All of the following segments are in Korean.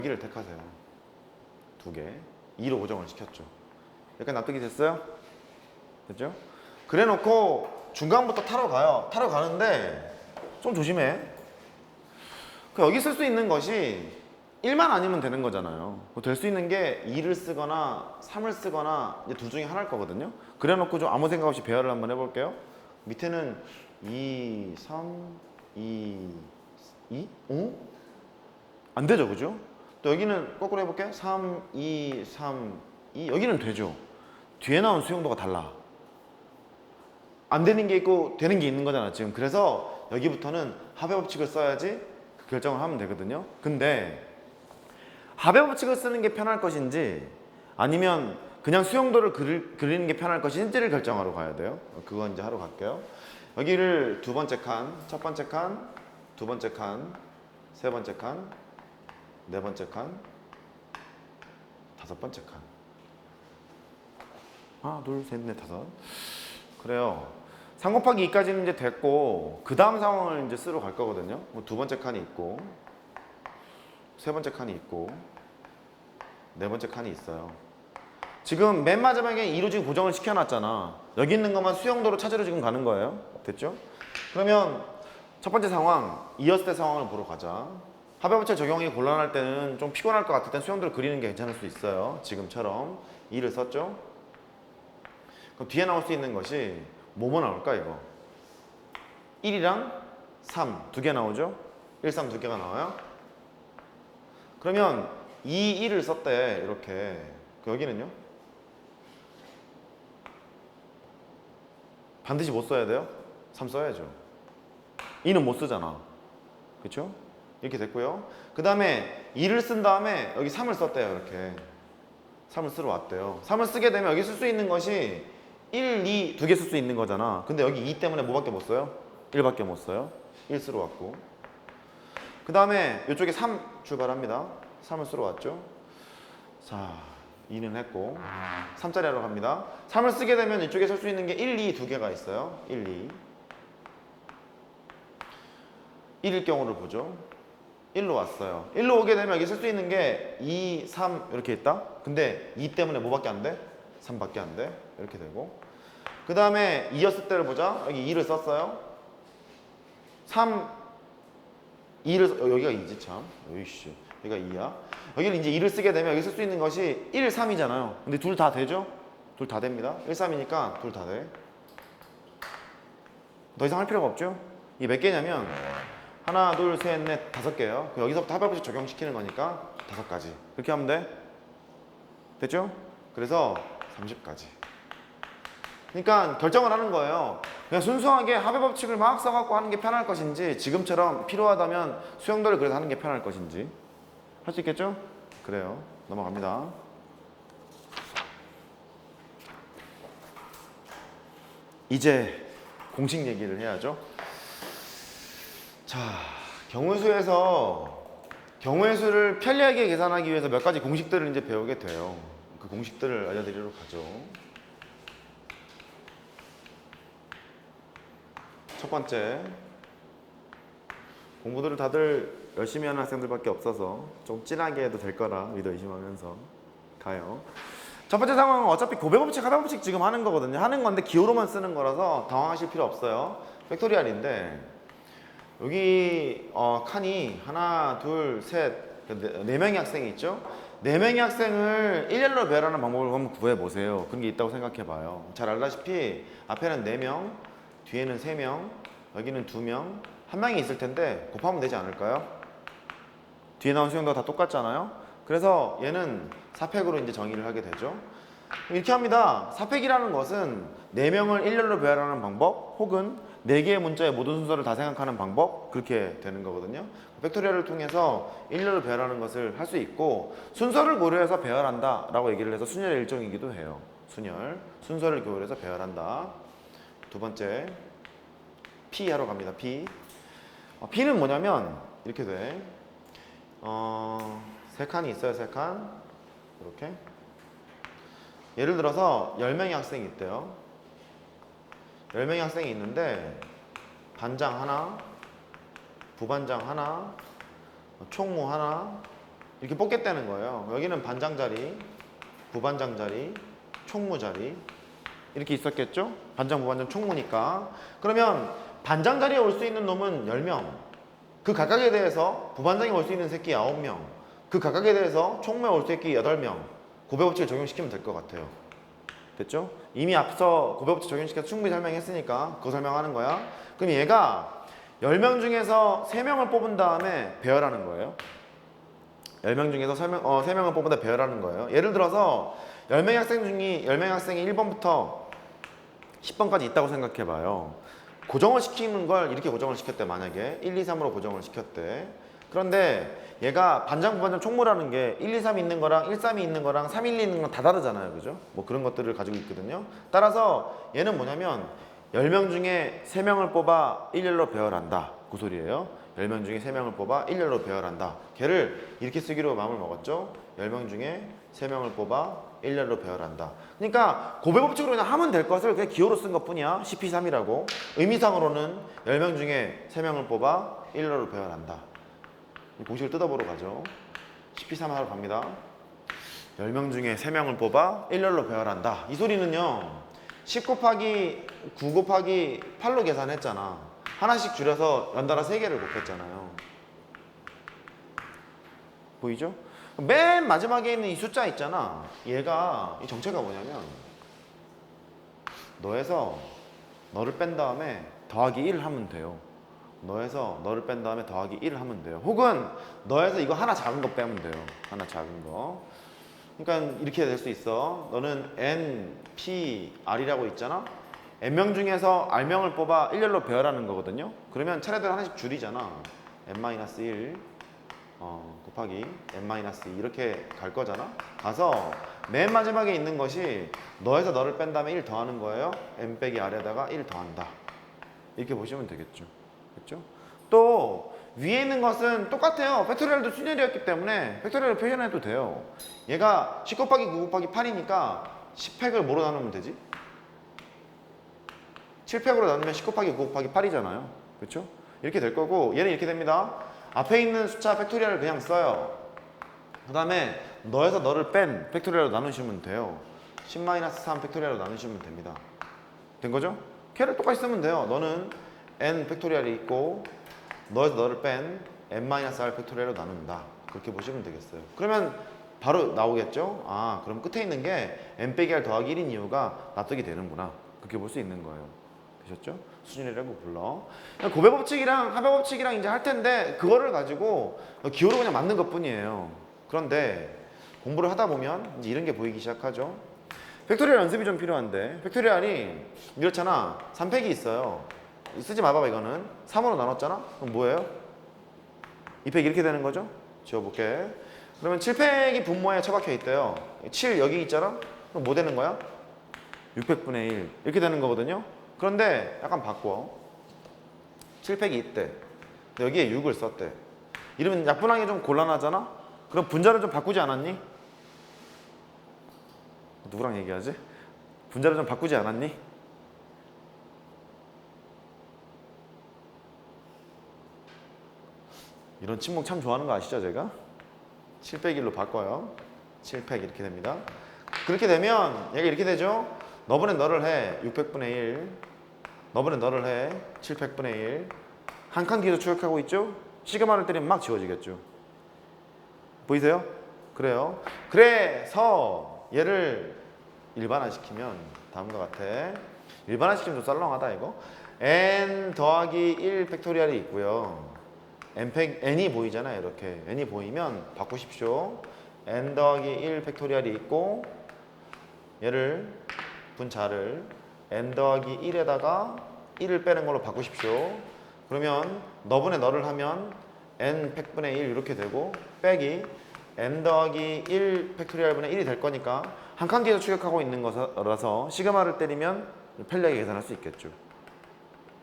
여기를 택하세요. 2개. 2로 고정을 시켰죠. 약간 납득이 됐어요? 됐죠? 그래 놓고 중간부터 타러 가요. 타러 가는데 좀 조심해. 여기 쓸 수 있는 것이 1만 아니면 되는 거잖아요. 될 수 있는 게 2를 쓰거나 3을 쓰거나 이제 둘 중에 하나일 거거든요. 그래 놓고 좀 아무 생각 없이 배열을 한번 해볼게요. 밑에는 2, 3, 2, 2? 어? 안 되죠, 그죠? 또 여기는 거꾸로 해볼게. 3, 2, 3, 2. 여기는 되죠. 뒤에 나온 수용도가 달라. 안 되는 게 있고 되는 게 있는 거잖아, 지금. 그래서 여기부터는 합의 법칙을 써야지 그 결정을 하면 되거든요. 근데 합의 법칙을 쓰는 게 편할 것인지 아니면 그냥 수용도를 그리는 게 편할 것인지를 결정하러 가야 돼요. 그건 이제 하러 갈게요. 여기를 두 번째 칸, 첫 번째 칸, 두 번째 칸, 세 번째 칸, 네 번째 칸, 다섯 번째 칸. 하나, 둘, 셋, 넷, 다섯. 그래요. 3 곱하기 2까지는 이제 됐고 그 다음 상황을 이제 쓰러 갈 거거든요. 두 번째 칸이 있고 세 번째 칸이 있고 네 번째 칸이 있어요. 지금 맨 마지막에 2로 지금 고정을 시켜놨잖아. 여기 있는 것만 수용도로 찾으러 지금 가는 거예요. 됐죠? 그러면 첫 번째 상황, 이었을 때 상황을 보러 가자. 합의법칙 적용이 곤란할 때는 좀 피곤할 것 같을 땐 수용도를 그리는 게 괜찮을 수 있어요. 지금처럼 2를 썼죠? 그럼 뒤에 나올 수 있는 것이 뭐뭐 나올까 이거? 1이랑 3 두 개 나오죠? 1, 3 두 개가 나와요? 그러면 2, 1을 썼대 이렇게. 여기는요? 반드시 못 써야 돼요? 3 써야죠. 2는 못 쓰잖아. 그렇죠? 이렇게 됐고요. 그 다음에 2를 쓴 다음에 여기 3을 썼대요. 이렇게 3을 쓰러 왔대요. 3을 쓰게 되면 여기 쓸 수 있는 것이 1, 2 두 개 쓸 수 있는 거잖아. 근데 여기 2 때문에 뭐밖에 못 써요? 1밖에 못 써요. 1 쓰러 왔고 그 다음에 이쪽에 3 출발합니다. 3을 쓰러 왔죠. 자, 2는 했고 3짜리 하러 갑니다. 3을 쓰게 되면 이쪽에 쓸 수 있는 게 1, 2 두 개가 있어요. 1, 2 1일 경우를 보죠. 1로 왔어요. 1로 오게 되면 여기 쓸 수 있는 게 2, 3 이렇게 있다. 근데 2 때문에 뭐밖에 안 돼? 3밖에 안 돼. 이렇게 되고 그 다음에 2였을 때를 보자. 여기 2를 썼어요. 3, 2를 여기가 2지 참. 여기씨. 여기가 2야. 여기는 이제 2를 쓰게 되면 여기 쓸 수 있는 것이 1, 3이잖아요. 근데 둘 다 되죠? 둘 다 됩니다. 1, 3이니까 둘 다 돼. 더 이상 할 필요가 없죠? 이게 몇 개냐면 하나, 둘, 셋, 넷, 5개예요. 여기서부터 합의법칙 적용시키는 거니까 5가지. 그렇게 하면 돼. 됐죠? 그래서 30까지. 그러니까 결정을 하는 거예요. 그냥 순수하게 합의법칙을 막 써갖고 하는 게 편할 것인지 지금처럼 필요하다면 수용도를 그래서 하는 게 편할 것인지. 할 수 있겠죠? 그래요. 넘어갑니다. 이제 공식 얘기를 해야죠. 자, 경우의 수를 편리하게 계산하기 위해서 몇 가지 공식들을 이제 배우게 돼요. 그 공식들을 알려드리러 가죠. 첫 번째, 공부들을 다들 열심히 하는 학생들밖에 없어서 좀 진하게 해도 될 거라 믿어 의심하면서 가요. 첫 번째 상황은 어차피 고배법칙, 합의법칙 지금 하는 거거든요. 하는 건데 기호로만 쓰는 거라서 당황하실 필요 없어요. 팩토리얼인데 여기 칸이 하나, 둘, 셋, 네 명의 학생이 있죠? 네 명의 학생을 일렬로 배열하는 방법을 한번 구해보세요. 그런 게 있다고 생각해봐요. 잘 알다시피 앞에는 4명, 뒤에는 3명, 여기는 2명, 한 명이 있을 텐데 곱하면 되지 않을까요? 뒤에 나온 수용도가 다 똑같잖아요? 그래서 얘는 4팩으로 이제 정의를 하게 되죠. 이렇게 합니다. 4팩이라는 것은 4명을 일렬로 배열하는 방법 혹은 4개의 문자의 모든 순서를 다 생각하는 방법 그렇게 되는 거거든요. 팩토리얼을 통해서 일렬로 배열하는 것을 할 수 있고 순서를 고려해서 배열한다 라고 얘기를 해서 순열의 일종이기도 해요. 순서를 고려해서 배열한다. 두 번째 P 하러 갑니다. P는 뭐냐면 이렇게 돼. 세 칸이 있어요. 세 칸 이렇게 예를 들어서 10명의 학생이 있대요. 10명의 학생이 있는데 반장 하나, 부반장 하나, 총무 하나, 이렇게 뽑겠다는 거예요. 여기는 반장 자리, 부반장 자리, 총무 자리 이렇게 있었겠죠? 반장, 부반장, 총무니까. 그러면 반장 자리에 올 수 있는 놈은 10명, 그 각각에 대해서 부반장이 올 수 있는 새끼 9명, 그 각각에 대해서 총무에 올 수 있는 새끼 8명. 고배법칙을 적용시키면 될 것 같아요. 됐죠? 이미 앞서 고배법칙 적용시켜서 충분히 설명했으니까 그거 설명하는 거야. 그럼 얘가 10명 중에서 3명을 뽑은 다음에 배열하는 거예요. 10명 중에서 3명을 뽑은 다음에 배열하는 거예요. 예를 들어서 10명의 학생 중에 10명의 학생이 1번부터 10번까지 있다고 생각해 봐요. 고정을 시키는 걸 이렇게 고정을 시켰대. 만약에 1, 2, 3으로 고정을 시켰대. 그런데 얘가 반장, 부반장, 총무라는 게 1, 2, 3 있는 거랑 1, 3이 있는 거랑 3, 1, 2 있는 건 다 다르잖아요. 그죠? 뭐 그런 것들을 가지고 있거든요. 따라서 얘는 뭐냐면 10명 중에 3명을 뽑아 일렬로 배열한다. 그 소리예요. 10명 중에 3명을 뽑아 일렬로 배열한다. 걔를 이렇게 쓰기로 마음을 먹었죠. 10명 중에 3명을 뽑아 일렬로 배열한다. 그러니까 고배법칙으로 그냥 하면 될 것을 그냥 기호로 쓴 것뿐이야. CP3이라고. 의미상으로는 10명 중에 3명을 뽑아 일렬로 배열한다. 공식을 뜯어보러 가죠. CP3 하러 갑니다. 10명 중에 3명을 뽑아 일렬로 배열한다. 이 소리는요. 10 곱하기 9 곱하기 8로 계산했잖아. 하나씩 줄여서 연달아 3개를 곱했잖아요. 보이죠? 맨 마지막에 있는 이 숫자 있잖아. 얘가 이 정체가 뭐냐면 너에서 너를 뺀 다음에 더하기 1을 하면 돼요. 너에서 너를 뺀 다음에 더하기 1을 하면 돼요. 혹은 너에서 이거 하나 작은 거 빼면 돼요. 하나 작은 거. 그러니까 이렇게 될 수 있어. 너는 N, P, R이라고 있잖아. N명 중에서 R명을 뽑아 일렬로 배열하는 거거든요. 그러면 차례대로 하나씩 줄이잖아. N-1 곱하기 N-2 이렇게 갈 거잖아. 가서 맨 마지막에 있는 것이 너에서 너를 뺀 다음에 1 더하는 거예요. N 빼기 R에다가 1 더한다. 이렇게 보시면 되겠죠. 그렇죠? 또 위에 있는 것은 똑같아요. 팩토리얼도 순열이었기 때문에 팩토리얼을 표현해도 돼요. 얘가 10 곱하기 9 곱하기 8이니까 10팩을 뭐로 나누면 되지? 7팩으로 나누면 10 곱하기 9 곱하기 8이잖아요. 그렇죠? 이렇게 될 거고 얘는 이렇게 됩니다. 앞에 있는 숫자 팩토리얼을 그냥 써요. 그 다음에 너에서 너를 뺀 팩토리얼로 나누시면 돼요. 10-3 팩토리얼로 나누시면 됩니다. 된 거죠? 걔를 똑같이 쓰면 돼요. 너는 n 팩토리얼이 있고 너에서 너를 뺀 n-r 팩토리얼로 나눈다. 그렇게 보시면 되겠어요. 그러면 바로 나오겠죠? 아, 그럼 끝에 있는 게 n 빼기 r 더하기 1인 이유가 납득이 되는구나. 그렇게 볼 수 있는 거예요. 되셨죠? 수준이라고 불러. 고배법칙이랑 하배법칙이랑 이제 할 텐데 그거를 가지고 기호로 그냥 맞는 것뿐이에요. 그런데 공부를 하다 보면 이제 이런 게 보이기 시작하죠. 팩토리얼 연습이 좀 필요한데 팩토리얼이 이렇잖아. 3팩이 있어요. 쓰지 마봐봐. 이거는 3으로 나눴잖아. 그럼 뭐예요? 2팩 이렇게 되는 거죠? 지워볼게. 그러면 7팩이 분모에 처박혀 있대요. 7 여기 있잖아. 그럼 뭐 되는 거야? 600분의 1 이렇게 되는 거거든요. 그런데 약간 바꿔. 7팩이 있대. 여기에 6을 썼대. 이러면 약분하기 좀 곤란하잖아? 그럼 분자를 좀 바꾸지 않았니? 누구랑 얘기하지? 분자를 좀 바꾸지 않았니? 이런 침묵 참 좋아하는 거 아시죠, 제가? 700 1로 바꿔요. 7팩 이렇게 됩니다. 그렇게 되면 얘가 이렇게 되죠? 너분의 너를 해 600분의 1, 너분의 너를 해 700분의 1. 한 칸 뒤에서 추격하고 있죠? 시그마를 때리면 막 지워지겠죠. 보이세요? 그래요. 그래서 얘를 일반화시키면 다음과 같아. 일반화시키면 좀 썰렁하다 이거. n 더하기 1 팩토리얼이 있고요. n이 보이잖아요. 이렇게 n이 보이면 바꾸십시오. n 더하기 1 팩토리얼이 있고 얘를 분자를 n 더하기 1에다가 1을 빼는 걸로 바꾸십시오. 그러면 너분의 너를 하면 n 팩분의 1 이렇게 되고 빼기 n 더하기 1 팩토리얼 분의 1이 될 거니까 한 칸 뒤에서 추격하고 있는 거라서 시그마를 때리면 편리하게 계산할 수 있겠죠.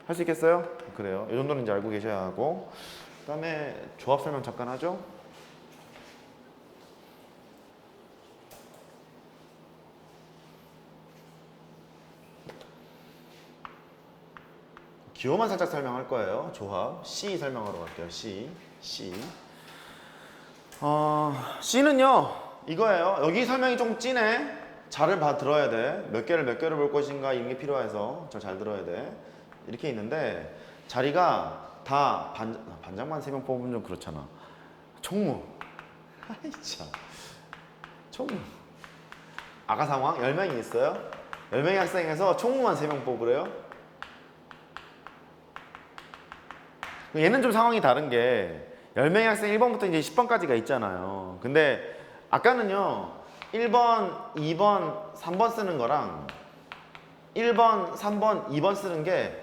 할 수 있겠어요? 그래요. 이 정도는 이제 알고 계셔야 하고 그 다음에 조합 설명 잠깐 하죠. 기호만 살짝 설명할 거예요. 조합 C 설명하러 갈게요. C C는요 이거예요. 여기 설명이 좀 진해. 잘을 들어야 돼. 몇 개를 볼 것인가 이런 게 필요해서 잘 들어야 돼. 이렇게 있는데 자리가 다 반장만 3명 뽑으면 좀 그렇잖아. 총무. 아이 참. 총무. 아까 상황 10명이 있어요. 10명의 학생에서 총무만 3명 뽑으래요. 얘는 좀 상황이 다른 게 10명의 학생 1번부터 이제 10번까지가 있잖아요. 근데 아까는요 1번, 2번, 3번 쓰는 거랑 1번, 3번, 2번 쓰는 게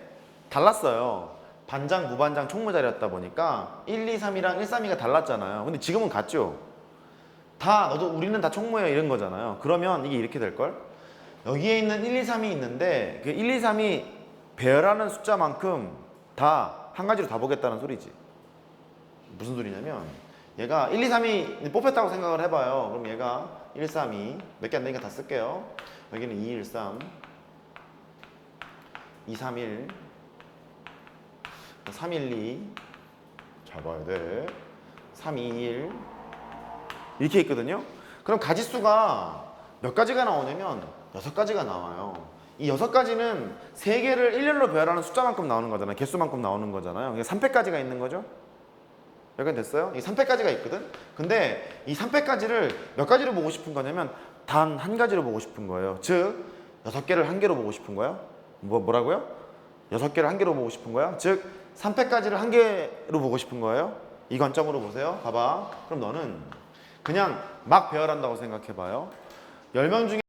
달랐어요. 반장, 부반장, 총무 자리였다 보니까 1, 2, 3이랑 1, 3, 2가 달랐잖아요. 근데 지금은 같죠? 우리는 다 총무예요 이런 거잖아요. 그러면 이게 이렇게 될걸? 여기에 있는 1, 2, 3이 있는데 그 1, 2, 3이 배열하는 숫자만큼 다 한 가지로 다 보겠다는 소리지. 무슨 소리냐면 얘가 1, 2, 3이 뽑혔다고 생각을 해봐요. 그럼 얘가 1, 3, 2 몇 개 안 되니까 다 쓸게요. 여기는 2, 1, 3 2, 3, 1 3, 1, 2 잘 봐야 돼. 3, 2, 1 이렇게 있거든요. 그럼 가지수가 몇 가지가 나오냐면 6가지가 나와요. 이 6가지는 3개를 일렬로 배열하는 숫자만큼 나오는 거잖아요. 개수만큼 나오는 거잖아요. 그러니까 3패까지가 있는 거죠. 여기까지 됐어요? 이 3패까지가 있거든? 근데 이 3패까지를 몇 가지로 보고 싶은 거냐면 단 한 가지로 보고 싶은 거예요. 즉 6개를 한 개로 보고 싶은 거야. 뭐라고요? 6개를 한 개로 보고 싶은 거야. 즉 3패까지를 한 개로 보고 싶은 거예요. 이 관점으로 보세요. 봐봐. 그럼 너는 그냥 막 배열한다고 생각해봐요. 10명 중에